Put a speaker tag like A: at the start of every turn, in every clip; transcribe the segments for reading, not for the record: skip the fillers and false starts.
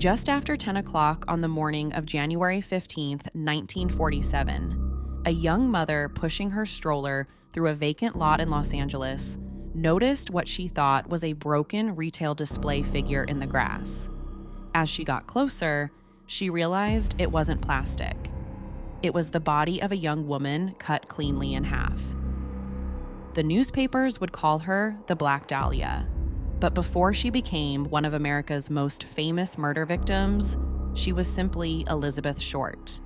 A: Just after 10 o'clock on the morning of January 15th, 1947, a young mother pushing her stroller through a vacant lot in Los Angeles noticed what she thought was a broken retail display figure in the grass. As she got closer, she realized it wasn't plastic. It was the body of a young woman cut cleanly in half. The newspapers would call her the Black Dahlia, but before she became one of America's most famous murder victims, she was simply Elizabeth Short.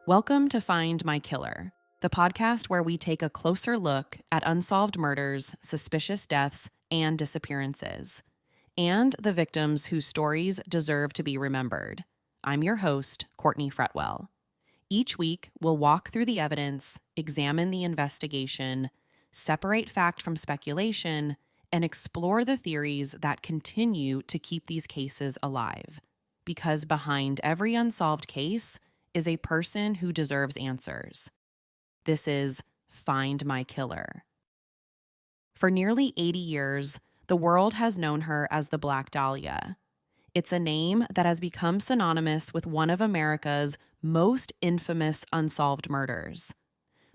A: Welcome to Find My Killer, the podcast where we take a closer look at unsolved murders, suspicious deaths, and disappearances, and the victims whose stories deserve to be remembered. I'm your host, Courtney Fretwell. Each week, we'll walk through the evidence, examine the investigation, separate fact from speculation, and explore the theories that continue to keep these cases alive. Because behind every unsolved case is a person who deserves answers. This is Find My Killer. For nearly 80 years, the world has known her as the Black Dahlia. It's a name that has become synonymous with one of America's most infamous unsolved murders.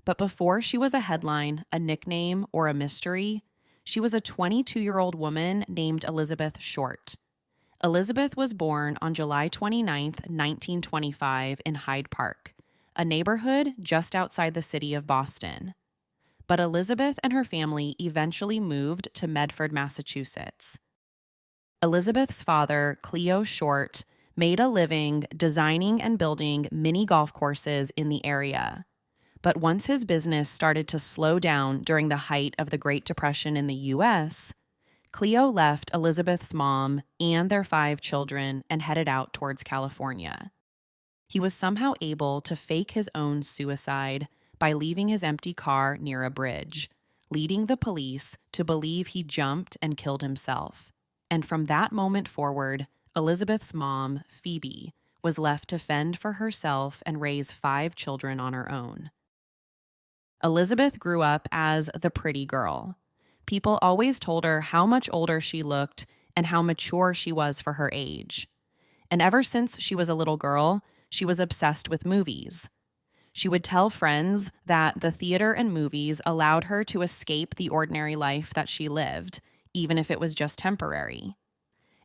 A: But before she was a headline, a nickname, or a mystery, she was a 22-year-old woman named Elizabeth Short. Elizabeth was born on July 29, 1925, in Hyde Park, a neighborhood just outside the city of Boston. But Elizabeth and her family eventually moved to Medford, Massachusetts. Elizabeth's father, Cleo Short, made a living designing and building mini golf courses in the area. But once his business started to slow down during the height of the Great Depression in the U.S., Cleo left Elizabeth's mom and their 5 children and headed out towards California. He was somehow able to fake his own suicide by leaving his empty car near a bridge, leading the police to believe he jumped and killed himself. And from that moment forward, Elizabeth's mom, Phoebe, was left to fend for herself and raise 5 children on her own. Elizabeth grew up as the pretty girl. People always told her how much older she looked and how mature she was for her age. And ever since she was a little girl, she was obsessed with movies. She would tell friends that the theater and movies allowed her to escape the ordinary life that she lived, even if it was just temporary.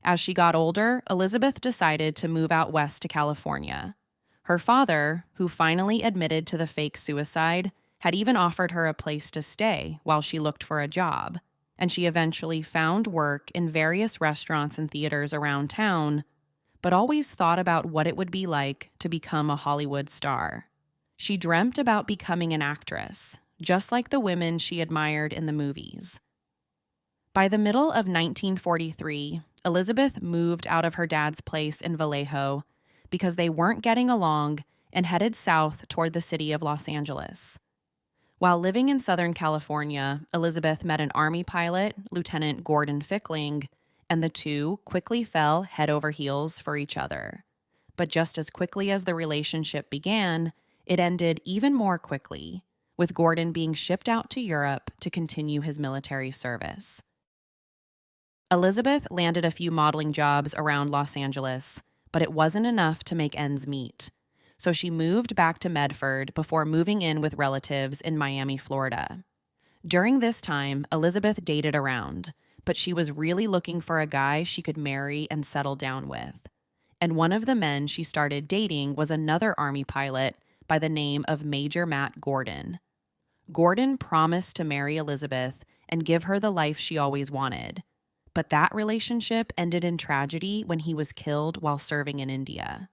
A: As she got older, Elizabeth decided to move out west to California. Her father, who finally admitted to the fake suicide, had even offered her a place to stay while she looked for a job, and she eventually found work in various restaurants and theaters around town, but always thought about what it would be like to become a Hollywood star. She dreamt about becoming an actress, just like the women she admired in the movies. By the middle of 1943, Elizabeth moved out of her dad's place in Vallejo because they weren't getting along and headed south toward the city of Los Angeles. While living in Southern California, Elizabeth met an Army pilot, Lieutenant Gordon Fickling, and the two quickly fell head over heels for each other. But just as quickly as the relationship began, it ended even more quickly, with Gordon being shipped out to Europe to continue his military service. Elizabeth landed a few modeling jobs around Los Angeles, but it wasn't enough to make ends meet. So she moved back to Medford before moving in with relatives in Miami, Florida. During this time, Elizabeth dated around, but she was really looking for a guy she could marry and settle down with. And one of the men she started dating was another Army pilot by the name of Major Matt Gordon. Gordon promised to marry Elizabeth and give her the life she always wanted, but that relationship ended in tragedy when he was killed while serving in India.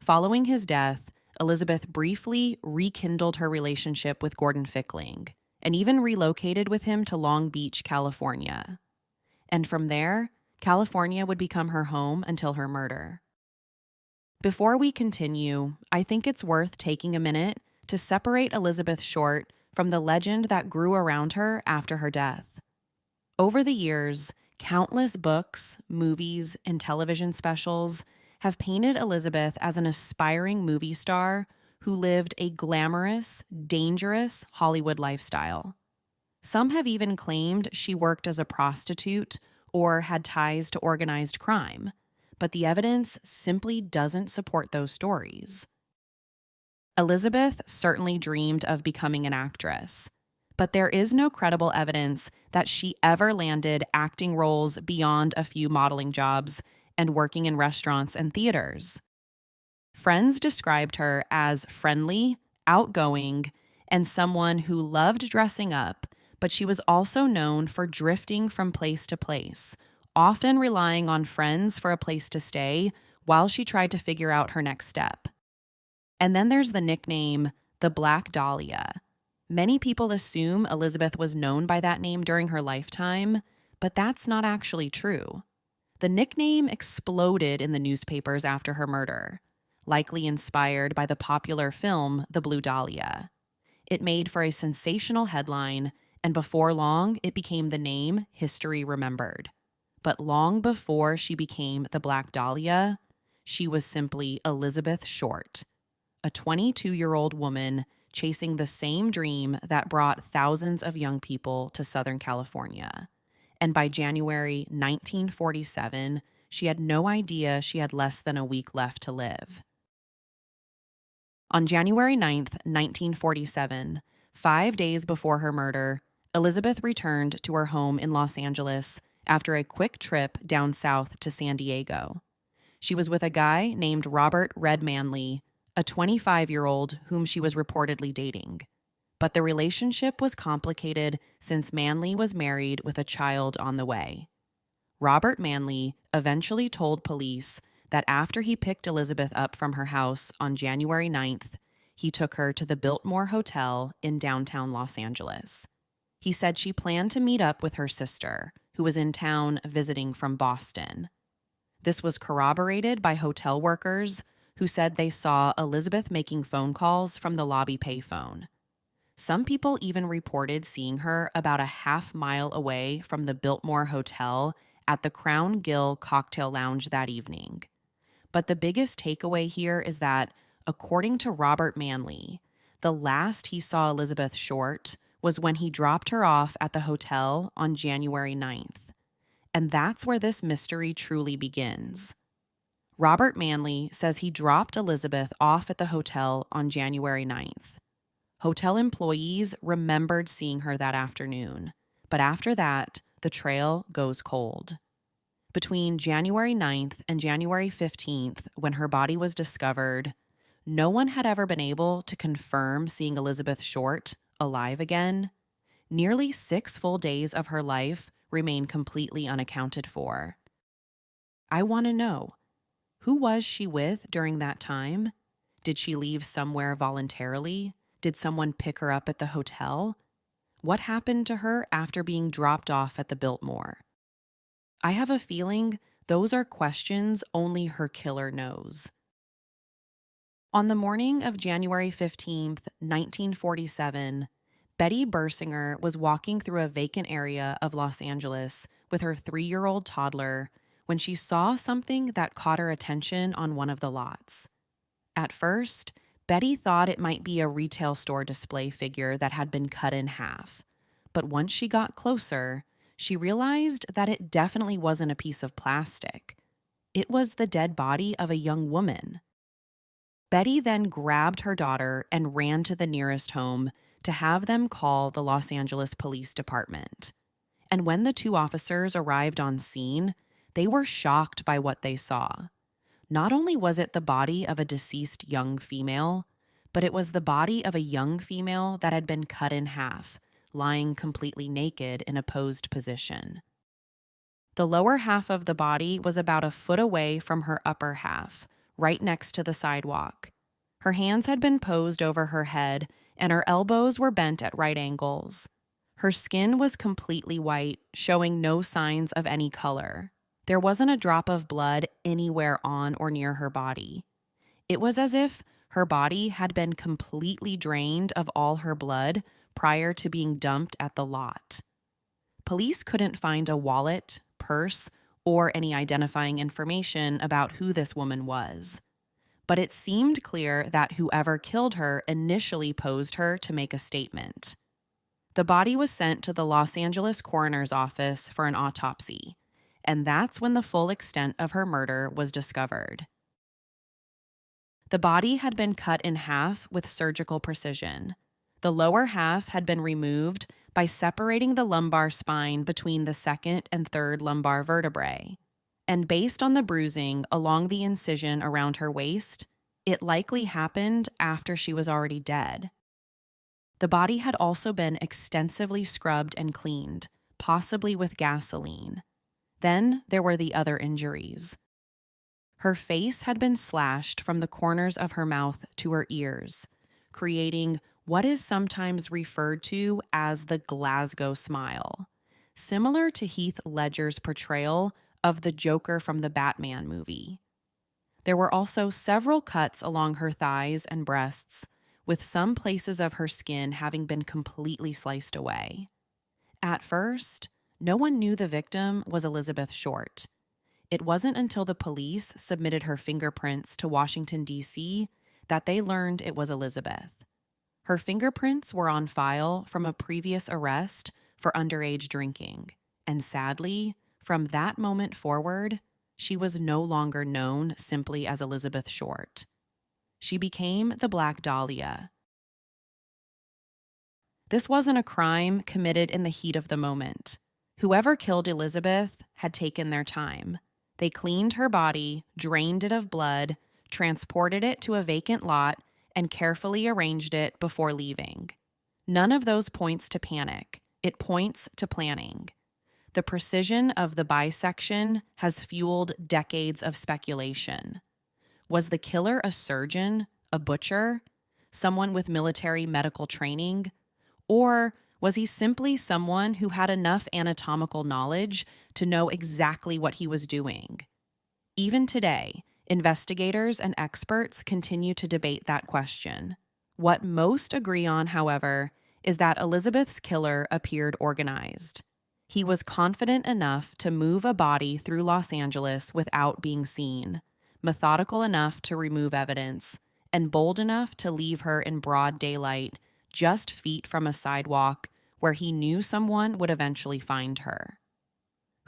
A: Following his death, Elizabeth briefly rekindled her relationship with Gordon Fickling and even relocated with him to Long Beach, California. And from there, California would become her home until her murder. Before we continue, I think it's worth taking a minute to separate Elizabeth Short from the legend that grew around her after her death. Over the years, countless books, movies, and television specials have painted Elizabeth as an aspiring movie star who lived a glamorous, dangerous Hollywood lifestyle. Some have even claimed she worked as a prostitute or had ties to organized crime, but the evidence simply doesn't support those stories. Elizabeth certainly dreamed of becoming an actress, but there is no credible evidence that she ever landed acting roles beyond a few modeling jobs and working in restaurants and theaters. Friends described her as friendly, outgoing, and someone who loved dressing up, but she was also known for drifting from place to place, often relying on friends for a place to stay while she tried to figure out her next step. And then there's the nickname, the Black Dahlia. Many people assume Elizabeth was known by that name during her lifetime, but that's not actually true. The nickname exploded in the newspapers after her murder, likely inspired by the popular film The Blue Dahlia. It made for a sensational headline, and before long, it became the name history remembered. But long before she became the Black Dahlia, she was simply Elizabeth Short, a 22-year-old woman chasing the same dream that brought thousands of young people to Southern California. And by January 1947, she had no idea she had less than a week left to live. On January 9th, 1947, 5 days before her murder, Elizabeth returned to her home in Los Angeles after a quick trip down south to San Diego. She was with a guy named Robert Red Manley, a 25-year-old whom she was reportedly dating. But the relationship was complicated since Manley was married with a child on the way. Robert Manley eventually told police that after he picked Elizabeth up from her house on January 9th, he took her to the Biltmore Hotel in downtown Los Angeles. He said she planned to meet up with her sister, who was in town visiting from Boston. This was corroborated by hotel workers who said they saw Elizabeth making phone calls from the lobby payphone. Some people even reported seeing her about a half-mile away from the Biltmore Hotel at the Crown Gill Cocktail Lounge that evening. But the biggest takeaway here is that, according to Robert Manley, the last he saw Elizabeth Short was when he dropped her off at the hotel on January 9th. And that's where this mystery truly begins. Robert Manley says he dropped Elizabeth off at the hotel on January 9th. Hotel employees remembered seeing her that afternoon, but after that, the trail goes cold. Between January 9th and January 15th, when her body was discovered, no one had ever been able to confirm seeing Elizabeth Short alive again. Nearly 6 full days of her life remain completely unaccounted for. I want to know, who was she with during that time? Did she leave somewhere voluntarily? Did someone pick her up at the hotel? What happened to her after being dropped off at the Biltmore? I have a feeling those are questions only her killer knows. On the morning of January 15th, 1947, Betty Bersinger was walking through a vacant area of Los Angeles with her 3-year-old toddler when she saw something that caught her attention on one of the lots. At first, Betty thought it might be a retail store display figure that had been cut in half, but once she got closer, she realized that it definitely wasn't a piece of plastic. It was the dead body of a young woman. Betty then grabbed her daughter and ran to the nearest home to have them call the Los Angeles Police Department. And when the 2 officers arrived on scene, they were shocked by what they saw. Not only was it the body of a deceased young female, but it was the body of a young female that had been cut in half, lying completely naked in a posed position. The lower half of the body was about a foot away from her upper half, right next to the sidewalk. Her hands had been posed over her head, and her elbows were bent at right angles. Her skin was completely white, showing no signs of any color. There wasn't a drop of blood anywhere on or near her body. It was as if her body had been completely drained of all her blood prior to being dumped at the lot. Police couldn't find a wallet, purse, or any identifying information about who this woman was. But it seemed clear that whoever killed her initially posed her to make a statement. The body was sent to the Los Angeles coroner's office for an autopsy, and that's when the full extent of her murder was discovered. The body had been cut in half with surgical precision. The lower half had been removed by separating the lumbar spine between the second and third lumbar vertebrae. And based on the bruising along the incision around her waist, it likely happened after she was already dead. The body had also been extensively scrubbed and cleaned, possibly with gasoline. Then there were the other injuries. Her face had been slashed from the corners of her mouth to her ears, creating what is sometimes referred to as the Glasgow smile, similar to Heath Ledger's portrayal of the Joker from the Batman movie. There were also several cuts along her thighs and breasts, with some places of her skin having been completely sliced away. At first, no one knew the victim was Elizabeth Short. It wasn't until the police submitted her fingerprints to Washington, D.C., that they learned it was Elizabeth. Her fingerprints were on file from a previous arrest for underage drinking, and sadly, from that moment forward, she was no longer known simply as Elizabeth Short. She became the Black Dahlia. This wasn't a crime committed in the heat of the moment. Whoever killed Elizabeth had taken their time. They cleaned her body, drained it of blood, transported it to a vacant lot, and carefully arranged it before leaving. None of those points to panic. It points to planning. The precision of the bisection has fueled decades of speculation. Was the killer a surgeon, a butcher, someone with military medical training? Or was he simply someone who had enough anatomical knowledge to know exactly what he was doing? Even today, investigators and experts continue to debate that question. What most agree on, however, is that Elizabeth's killer appeared organized. He was confident enough to move a body through Los Angeles without being seen, methodical enough to remove evidence, and bold enough to leave her in broad daylight, just feet from a sidewalk where he knew someone would eventually find her.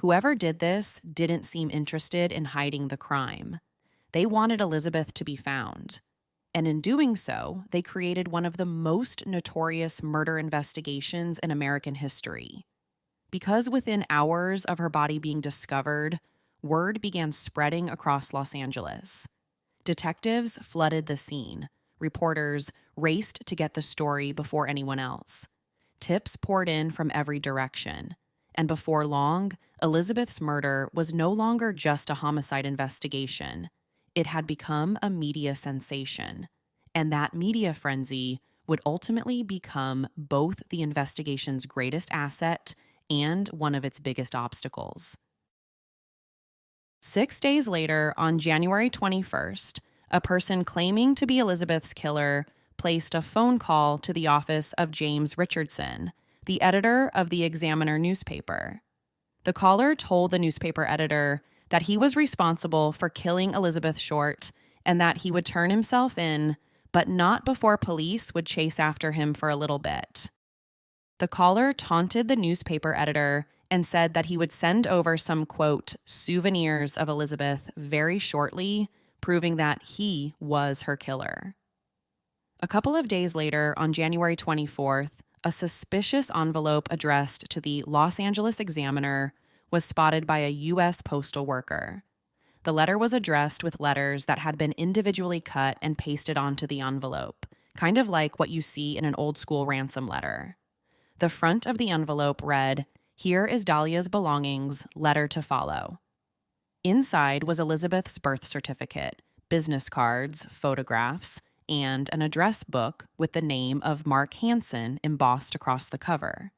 A: Whoever did this didn't seem interested in hiding the crime. They wanted Elizabeth to be found. And in doing so, they created one of the most notorious murder investigations in American history. Because within hours of her body being discovered, word began spreading across Los Angeles. Detectives flooded the scene. Reporters raced to get the story before anyone else. Tips poured in from every direction. And before long, Elizabeth's murder was no longer just a homicide investigation. It had become a media sensation. And that media frenzy would ultimately become both the investigation's greatest asset and one of its biggest obstacles. 6 days later, on January 21st, a person claiming to be Elizabeth's killer placed a phone call to the office of James Richardson, the editor of the Examiner newspaper. The caller told the newspaper editor that he was responsible for killing Elizabeth Short and that he would turn himself in, but not before police would chase after him for a little bit. The caller taunted the newspaper editor and said that he would send over some, quote, souvenirs of Elizabeth very shortly, proving that he was her killer. A couple of days later, on January 24th, a suspicious envelope addressed to the Los Angeles Examiner was spotted by a U.S. postal worker. The letter was addressed with letters that had been individually cut and pasted onto the envelope, kind of like what you see in an old-school ransom letter. The front of the envelope read, "Here is Dahlia's belongings, letter to follow." Inside was Elizabeth's birth certificate, business cards, photographs, and an address book with the name of Mark Hansen embossed across the cover.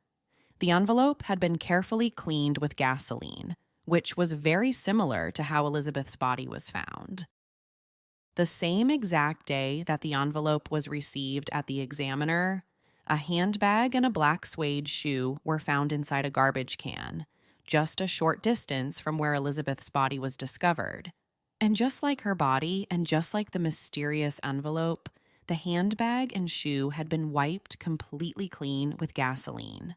A: The envelope had been carefully cleaned with gasoline, which was very similar to how Elizabeth's body was found. The same exact day that the envelope was received at the Examiner, a handbag and a black suede shoe were found inside a garbage can, just a short distance from where Elizabeth's body was discovered. And just like her body, and just like the mysterious envelope, the handbag and shoe had been wiped completely clean with gasoline.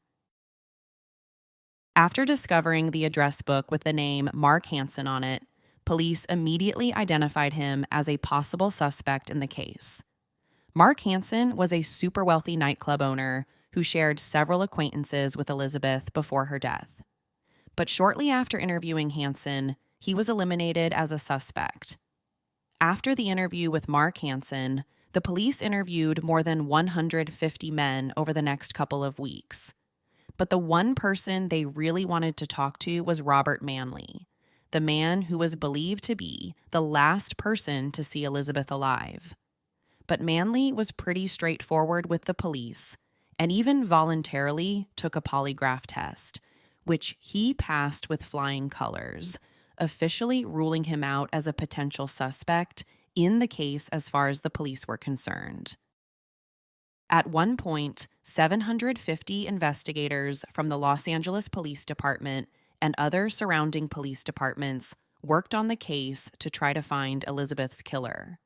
A: After discovering the address book with the name Mark Hansen on it, police immediately identified him as a possible suspect in the case. Mark Hansen was a super wealthy nightclub owner who shared several acquaintances with Elizabeth before her death. But shortly after interviewing Hansen, he was eliminated as a suspect. After the interview with Mark Hansen, the police interviewed more than 150 men over the next couple of weeks. But the one person they really wanted to talk to was Robert Manley, the man who was believed to be the last person to see Elizabeth alive. But Manley was pretty straightforward with the police and even voluntarily took a polygraph test, which he passed with flying colors, officially ruling him out as a potential suspect in the case as far as the police were concerned. At one point, 750 investigators from the Los Angeles Police Department and other surrounding police departments worked on the case to try to find Elizabeth's killer.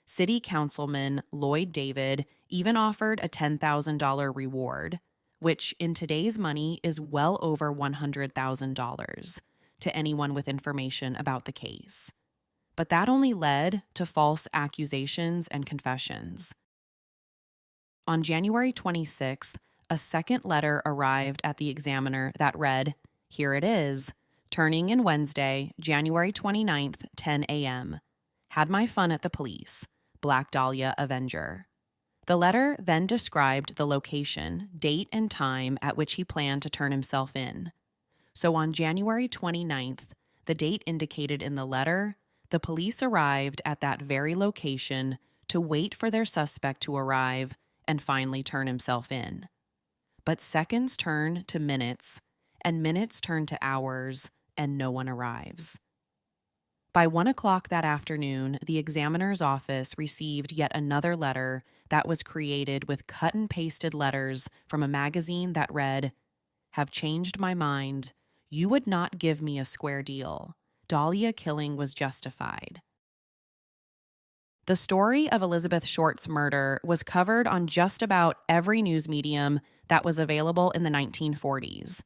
A: City Councilman Lloyd David even offered a $10,000 reward, which in today's money is well over $100,000, to anyone with information about the case. But that only led to false accusations and confessions. On January 26th, a second letter arrived at the Examiner that read, "Here it is, turning in Wednesday, January 29th, 10 a.m. Had my fun at the police. Black Dahlia Avenger." The letter then described the location, date, and time at which he planned to turn himself in. So on January 29th, the date indicated in the letter, the police arrived at that very location to wait for their suspect to arrive and finally turn himself in. But seconds turn to minutes, and minutes turn to hours, and no one arrives. By 1 o'clock that afternoon, the Examiner's office received yet another letter that was created with cut and pasted letters from a magazine that read, "Have changed my mind. You would not give me a square deal. Dahlia killing was justified." The story of Elizabeth Short's murder was covered on just about every news medium that was available in the 1940s.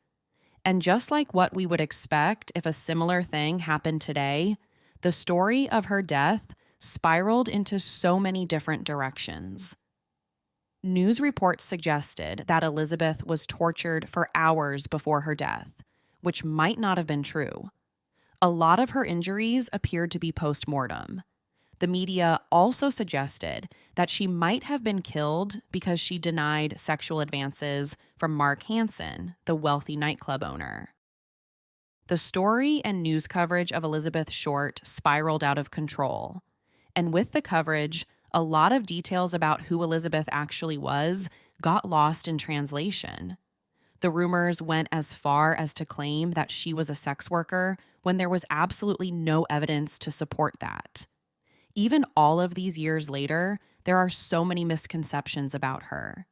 A: And just like what we would expect if a similar thing happened today, the story of her death spiraled into so many different directions. News reports suggested that Elizabeth was tortured for hours before her death, which might not have been true. A lot of her injuries appeared to be post-mortem. The media also suggested that she might have been killed because she denied sexual advances from Mark Hansen, the wealthy nightclub owner. The story and news coverage of Elizabeth Short spiraled out of control. And with the coverage, a lot of details about who Elizabeth actually was got lost in translation. The rumors went as far as to claim that she was a sex worker when there was absolutely no evidence to support that. Even all of these years later, there are so many misconceptions about her.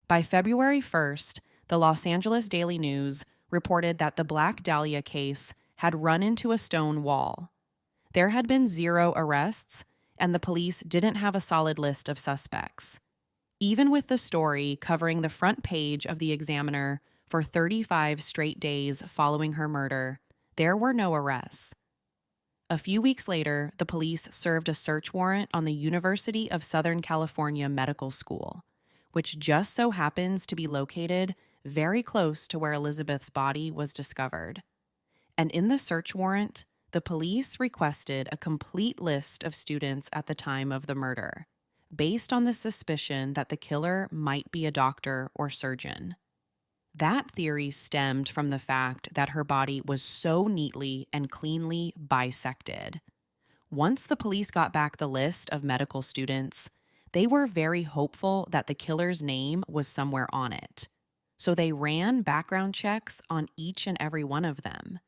A: By February 1st, the Los Angeles Daily News reported that the Black Dahlia case had run into a stone wall. There had been 0 arrests, and the police didn't have a solid list of suspects. Even with the story covering the front page of the Examiner for 35 straight days following her murder, there were no arrests. A few weeks later, the police served a search warrant on the University of Southern California Medical School, which just so happens to be located very close to where Elizabeth's body was discovered. And in the search warrant, the police requested a complete list of students at the time of the murder, based on the suspicion that the killer might be a doctor or surgeon. That theory stemmed from the fact that her body was so neatly and cleanly bisected. Once the police got back the list of medical students, they were very hopeful that the killer's name was somewhere on it. So they ran background checks on each and every one of them.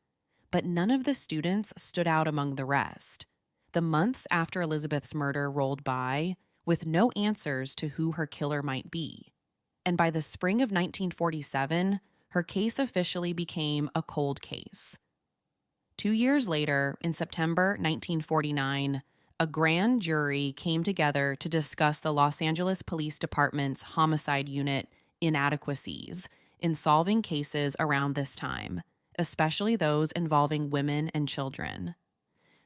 A: But none of the students stood out among the rest. The months after Elizabeth's murder rolled by with no answers to who her killer might be. And by the spring of 1947, her case officially became a cold case. 2 years later, in September 1949, a grand jury came together to discuss the Los Angeles Police Department's homicide unit inadequacies in solving cases around this time, especially those involving women and children.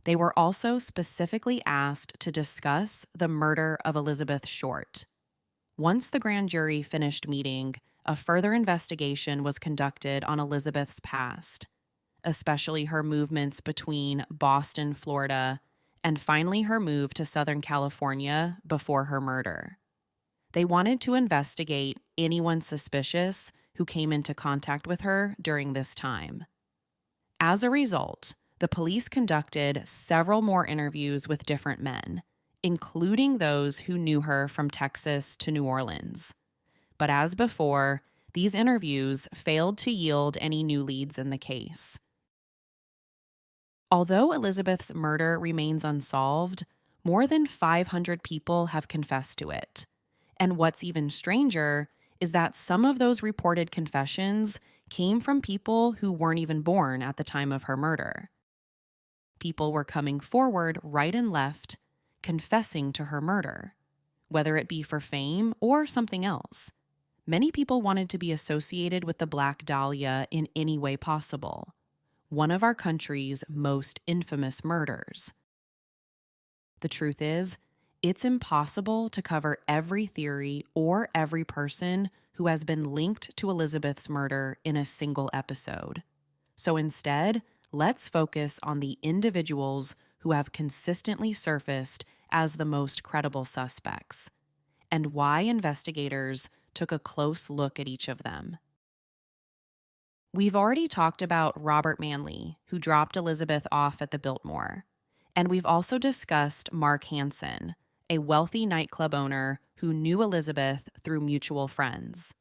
A: They were also specifically asked to discuss the murder of Elizabeth Short. Once the grand jury finished meeting, a further investigation was conducted on Elizabeth's past, especially her movements between Boston, Florida, and finally her move to Southern California before her murder. They wanted to investigate anyone suspicious who came into contact with her during this time. As a result, the police conducted several more interviews with different men, including those who knew her from Texas to New Orleans. But as before, these interviews failed to yield any new leads in the case. Although Elizabeth's murder remains unsolved, more than 500 people have confessed to it. And what's even stranger is that some of those reported confessions came from people who weren't even born at the time of her murder. People were coming forward right and left, confessing to her murder, whether it be for fame or something else. Many people wanted to be associated with the Black Dahlia in any way possible, one of our country's most infamous murders. The truth is, it's impossible to cover every theory or every person who has been linked to Elizabeth's murder in a single episode. So instead, let's focus on the individuals who have consistently surfaced as the most credible suspects, and why investigators took a close look at each of them. We've already talked about Robert Manley, who dropped Elizabeth off at the Biltmore, and we've also discussed Mark Hansen, a wealthy nightclub owner who knew Elizabeth through mutual friends.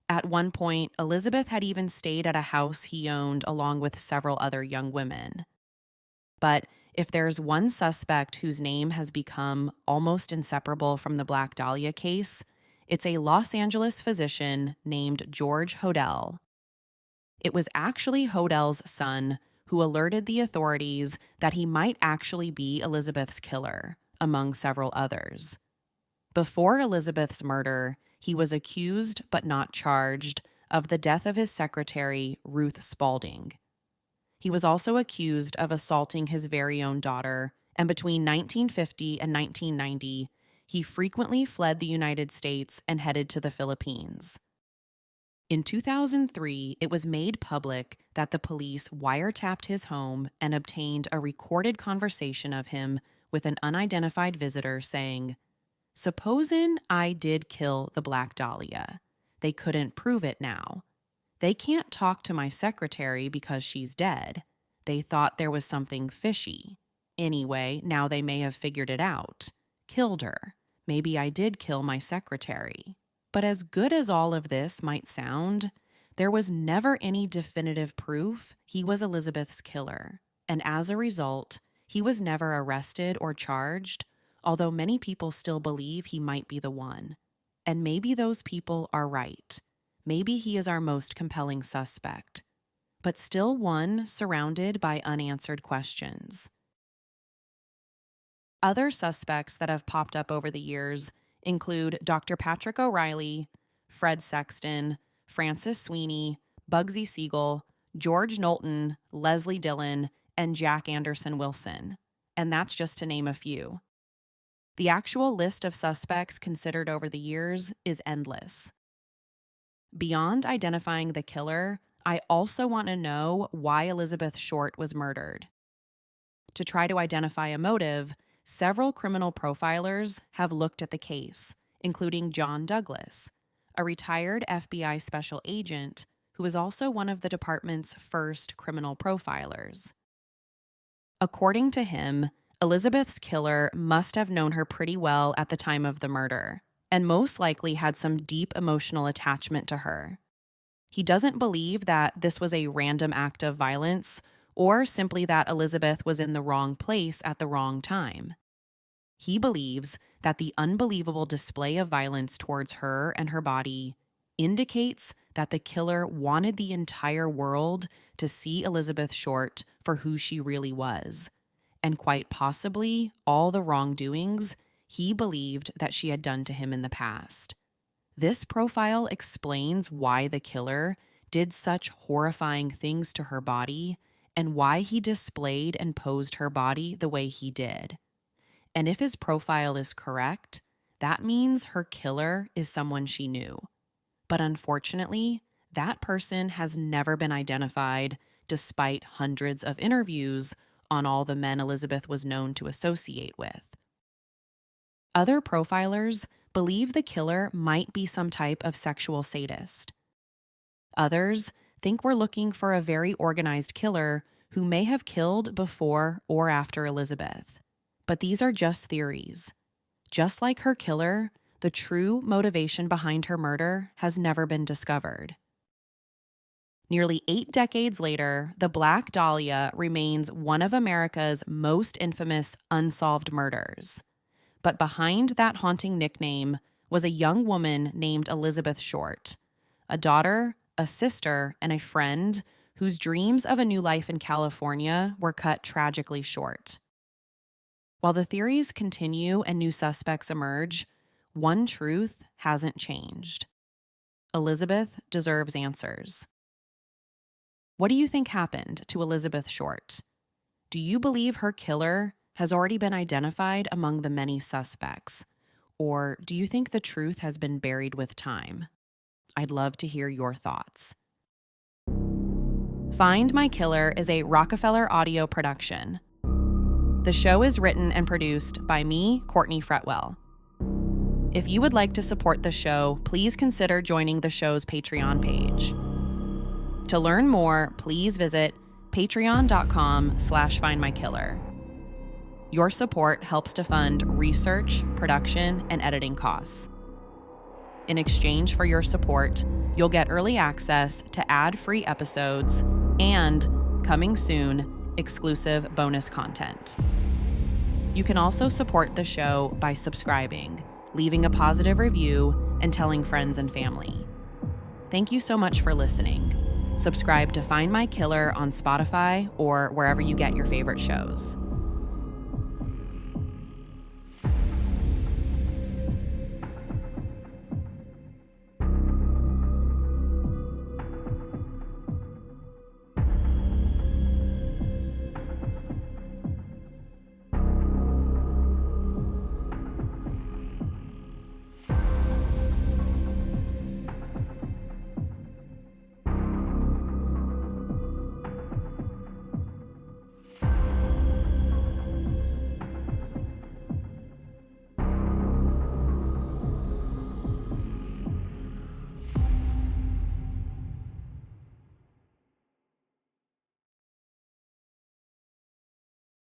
A: At one point, Elizabeth had even stayed at a house he owned along with several other young women. But if there's one suspect whose name has become almost inseparable from the Black Dahlia case, it's a Los Angeles physician named George Hodel. It was actually Hodel's son who alerted the authorities that he might actually be Elizabeth's killer, among several others. Before Elizabeth's murder, he was accused but not charged of the death of his secretary, Ruth Spaulding. He was also accused of assaulting his very own daughter, and between 1950 and 1990, he frequently fled the United States and headed to the Philippines. In 2003, it was made public that the police wiretapped his home and obtained a recorded conversation of him with an unidentified visitor saying, "Supposin' I did kill the Black Dahlia. They couldn't prove it now. They can't talk to my secretary because she's dead. They thought there was something fishy. Anyway, now they may have figured it out. Killed her. Maybe I did kill my secretary." But as good as all of this might sound, there was never any definitive proof he was Elizabeth's killer. And as a result, he was never arrested or charged, although many people still believe he might be the one. And maybe those people are right. Maybe he is our most compelling suspect, but still one surrounded by unanswered questions. Other suspects that have popped up over the years include Dr. Patrick O'Reilly, Fred Sexton, Francis Sweeney, Bugsy Siegel, George Knowlton, Leslie Dillon, and Jack Anderson Wilson. And that's just to name a few. The actual list of suspects considered over the years is endless. Beyond identifying the killer, I also want to know why Elizabeth Short was murdered. To try to identify a motive, several criminal profilers have looked at the case, including John Douglas, a retired FBI special agent who was also one of the department's first criminal profilers. According to him, Elizabeth's killer must have known her pretty well at the time of the murder, and most likely had some deep emotional attachment to her. He doesn't believe that this was a random act of violence or simply that Elizabeth was in the wrong place at the wrong time. He believes that the unbelievable display of violence towards her and her body indicates that the killer wanted the entire world to see Elizabeth Short for who she really was, and quite possibly all the wrongdoings he believed that she had done to him in the past. This profile explains why the killer did such horrifying things to her body and why he displayed and posed her body the way he did. And if his profile is correct, that means her killer is someone she knew. But unfortunately, that person has never been identified despite hundreds of interviews on all the men Elizabeth was known to associate with. Other profilers believe the killer might be some type of sexual sadist. Others think we're looking for a very organized killer who may have killed before or after Elizabeth. But these are just theories. Just like her killer, the true motivation behind her murder has never been discovered. Nearly 8 decades later, the Black Dahlia remains one of America's most infamous unsolved murders. But behind that haunting nickname was a young woman named Elizabeth Short, a daughter, a sister, and a friend whose dreams of a new life in California were cut tragically short. While the theories continue and new suspects emerge, one truth hasn't changed. Elizabeth deserves answers. What do you think happened to Elizabeth Short? Do you believe her killer has already been identified among the many suspects? Or do you think the truth has been buried with time? I'd love to hear your thoughts. Find My Killer is a Rockefeller audio production. The show is written and produced by me, Courtney Fretwell. If you would like to support the show, please consider joining the show's Patreon page. To learn more, please visit patreon.com/findmykiller. Your support helps to fund research, production, and editing costs. In exchange for your support, you'll get early access to ad-free episodes and, coming soon, exclusive bonus content. You can also support the show by subscribing, leaving a positive review, and telling friends and family. Thank you so much for listening. Subscribe to Find My Killer on Spotify or wherever you get your favorite shows.